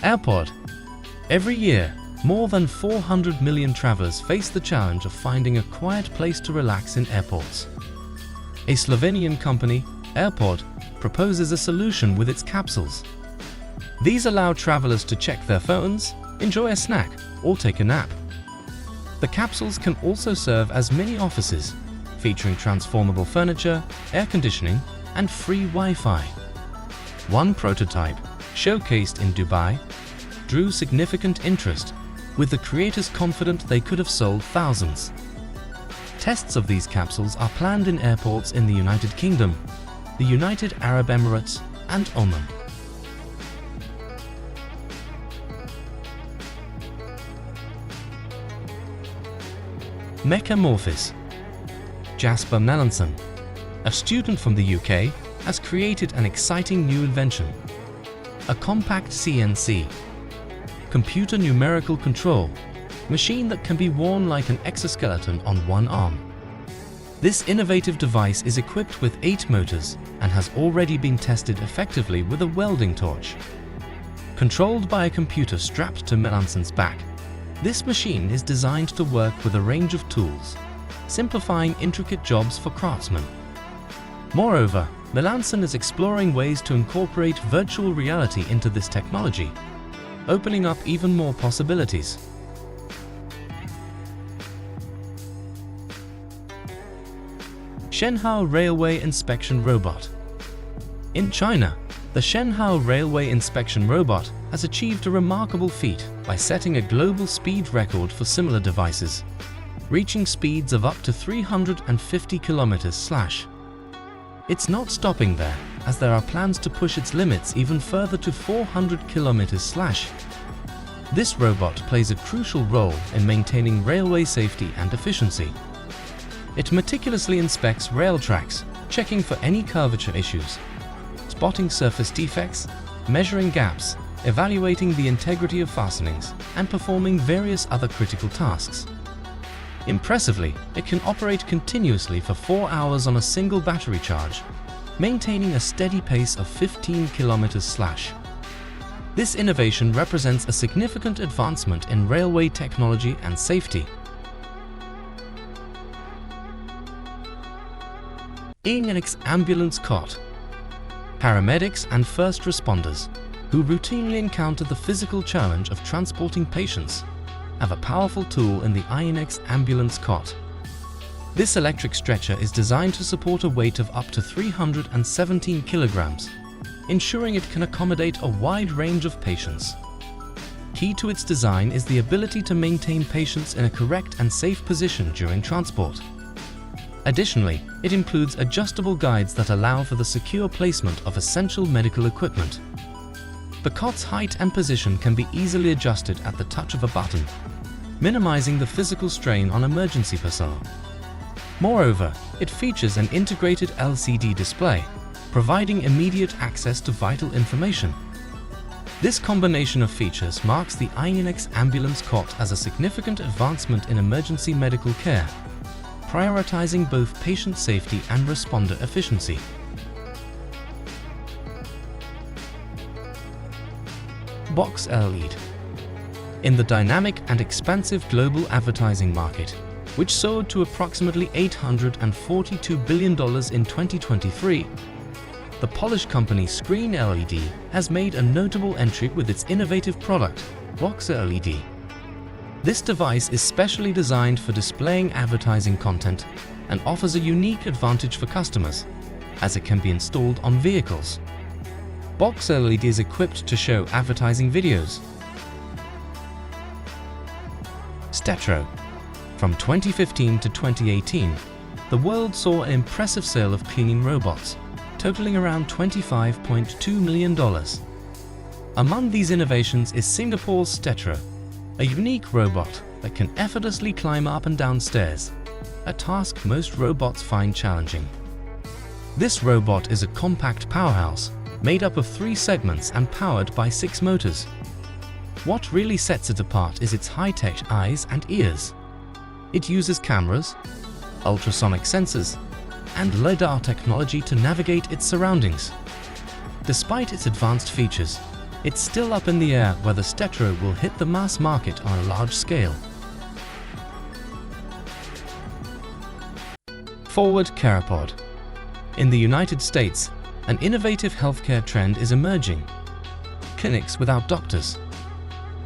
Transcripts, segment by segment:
AirPod. Every year, more than 400 million travelers face the challenge of finding a quiet place to relax in airports. A Slovenian company, AirPod, proposes a solution with its capsules. These allow travelers to check their phones, enjoy a snack, or take a nap. The capsules can also serve as mini offices, featuring transformable furniture, air conditioning, and free Wi-Fi. One prototype, showcased in Dubai, drew significant interest, with the creators confident they could have sold thousands. Tests of these capsules are planned in airports in the United Kingdom, the United Arab Emirates, and Oman. Mecha-morphis. Jasper Melanson, a student from the UK, has created an exciting new invention: a compact CNC, computer numerical control, machine that can be worn like an exoskeleton on one arm. This innovative device is equipped with 8 motors and has already been tested effectively with a welding torch. Controlled by a computer strapped to Melanson's back, this machine is designed to work with a range of tools, simplifying intricate jobs for craftsmen. Moreover, Melanson is exploring ways to incorporate virtual reality into this technology, opening up even more possibilities. Shenhao Railway Inspection Robot. In China, the Shenhao Railway Inspection Robot has achieved a remarkable feat by setting a global speed record for similar devices, reaching speeds of up to 350 km/h. It's not stopping there, as there are plans to push its limits even further to 400 km/h. This robot plays a crucial role in maintaining railway safety and efficiency. It meticulously inspects rail tracks, checking for any curvature issues, spotting surface defects, measuring gaps, evaluating the integrity of fastenings, and performing various other critical tasks. Impressively, it can operate continuously for 4 hours on a single battery charge, maintaining a steady pace of 15 km/h. This innovation represents a significant advancement in railway technology and safety. Ambulance Cot. Paramedics and first responders, who routinely encounter the physical challenge of transporting patients, have a powerful tool in the Ambulance Cot. This electric stretcher is designed to support a weight of up to 317 kilograms, ensuring it can accommodate a wide range of patients. Key to its design is the ability to maintain patients in a correct and safe position during transport. Additionally, it includes adjustable guides that allow for the secure placement of essential medical equipment. The cot's height and position can be easily adjusted at the touch of a button, minimizing the physical strain on emergency personnel. Moreover, it features an integrated LCD display, providing immediate access to vital information. This combination of features marks the Ambulance Cot as a significant advancement in emergency medical care, prioritizing both patient safety and responder efficiency. BoxLED. In the dynamic and expansive global advertising market, which soared to approximately $842 billion in 2023, the Polish company Screen LED has made a notable entry with its innovative product, BoxLED. This device is specially designed for displaying advertising content and offers a unique advantage for customers, as it can be installed on vehicles. BoxLED is equipped to show advertising videos. Stetro. From 2015 to 2018, the world saw an impressive sale of cleaning robots, totaling around $25.2 million. Among these innovations is Singapore's Stetro, a unique robot that can effortlessly climb up and down stairs, a task most robots find challenging. This robot is a compact powerhouse, made up of 3 segments and powered by 6 motors. What really sets it apart is its high-tech eyes and ears. It uses cameras, ultrasonic sensors, and LiDAR technology to navigate its surroundings. Despite its advanced features, it's still up in the air whether stetro will hit the mass market on a large scale. Forward CarePod. In the United States, an innovative healthcare trend is emerging: clinics without doctors.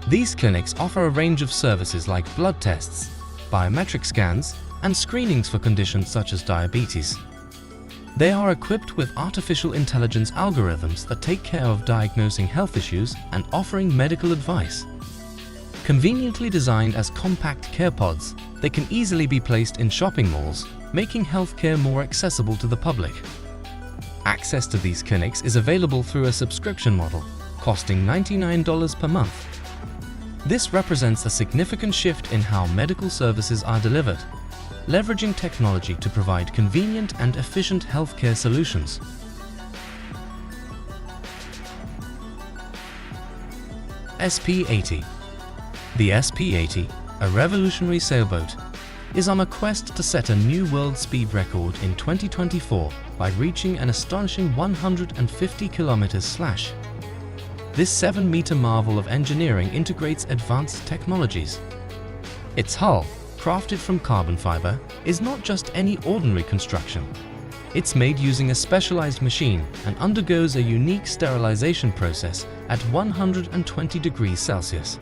These clinics offer a range of services like blood tests, biometric scans, and screenings for conditions such as diabetes. They are equipped with artificial intelligence algorithms that take care of diagnosing health issues and offering medical advice. Conveniently designed as compact CarePods, they can easily be placed in shopping malls, making healthcare more accessible to the public. Access to these clinics is available through a subscription model, costing $99 per month. This represents a significant shift in how medical services are delivered, leveraging technology to provide convenient and efficient healthcare solutions. SP-80. The SP-80, a revolutionary sailboat, is on a quest to set a new world speed record in 2024 by reaching an astonishing 150 km/h. This 7-meter marvel of engineering integrates advanced technologies. Its hull, crafted from carbon fiber, is not just any ordinary construction. It's made using a specialized machine and undergoes a unique sterilization process at 120 degrees Celsius.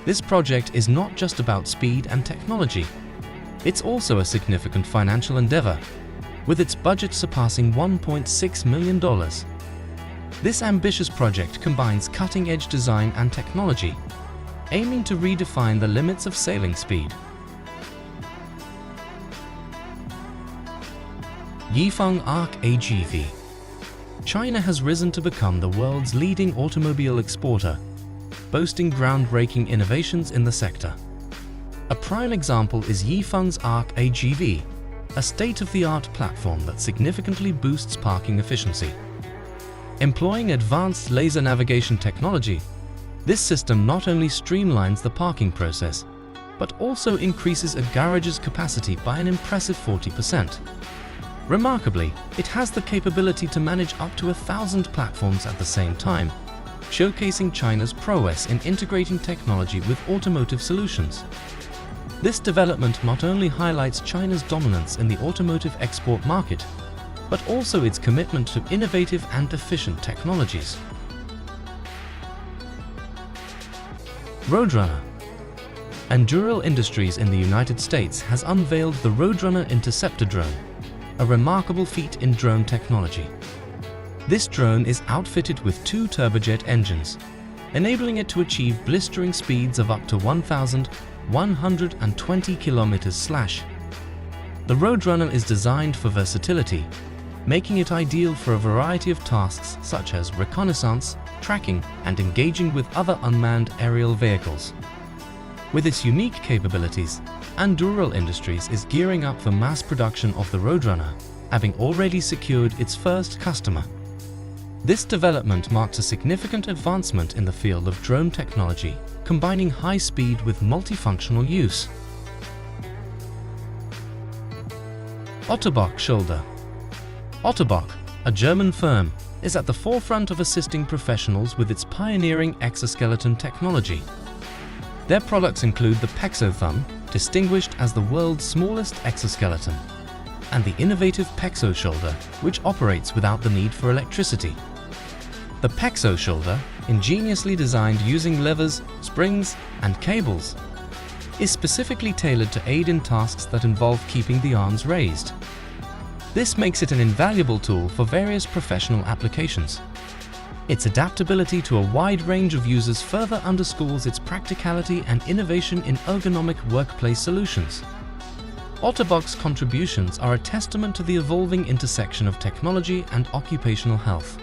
This project is not just about speed and technology. It's also a significant financial endeavor, with its budget surpassing $1.6 million. This ambitious project combines cutting-edge design and technology, aiming to redefine the limits of sailing speed. Yeefung Ark AGV. China has risen to become the world's leading automobile exporter, boasting groundbreaking innovations in the sector. A prime example is Yeefung Ark AGV, a state-of-the-art platform that significantly boosts parking efficiency. Employing advanced laser navigation technology, this system not only streamlines the parking process, but also increases a garage's capacity by an impressive 40%. Remarkably, it has the capability to manage up to 1,000 platforms at the same time, showcasing China's prowess in integrating technology with automotive solutions. This development not only highlights China's dominance in the automotive export market, but also its commitment to innovative and efficient technologies. Roadrunner. Anduril Industries in the United States has unveiled the Roadrunner interceptor drone, a remarkable feat in drone technology. This drone is outfitted with 2 turbojet engines, enabling it to achieve blistering speeds of up to 1,120 km/h. The Roadrunner is designed for versatility, making it ideal for a variety of tasks such as reconnaissance, tracking, and engaging with other unmanned aerial vehicles. With its unique capabilities, Anduril Industries is gearing up for mass production of the Roadrunner, having already secured its first customer. This development marks a significant advancement in the field of drone technology, combining high speed with multifunctional use. Ottobock Shoulder. Ottobock, a German firm, is at the forefront of assisting professionals with its pioneering exoskeleton technology. Their products include the Pexo-Thumb, distinguished as the world's smallest exoskeleton, and the innovative Pexo Shoulder, which operates without the need for electricity. The Pexo Shoulder, ingeniously designed using levers, springs, and cables, is specifically tailored to aid in tasks that involve keeping the arms raised. This makes it an invaluable tool for various professional applications. Its adaptability to a wide range of users further underscores its practicality and innovation in ergonomic workplace solutions. Ottobock's contributions are a testament to the evolving intersection of technology and occupational health.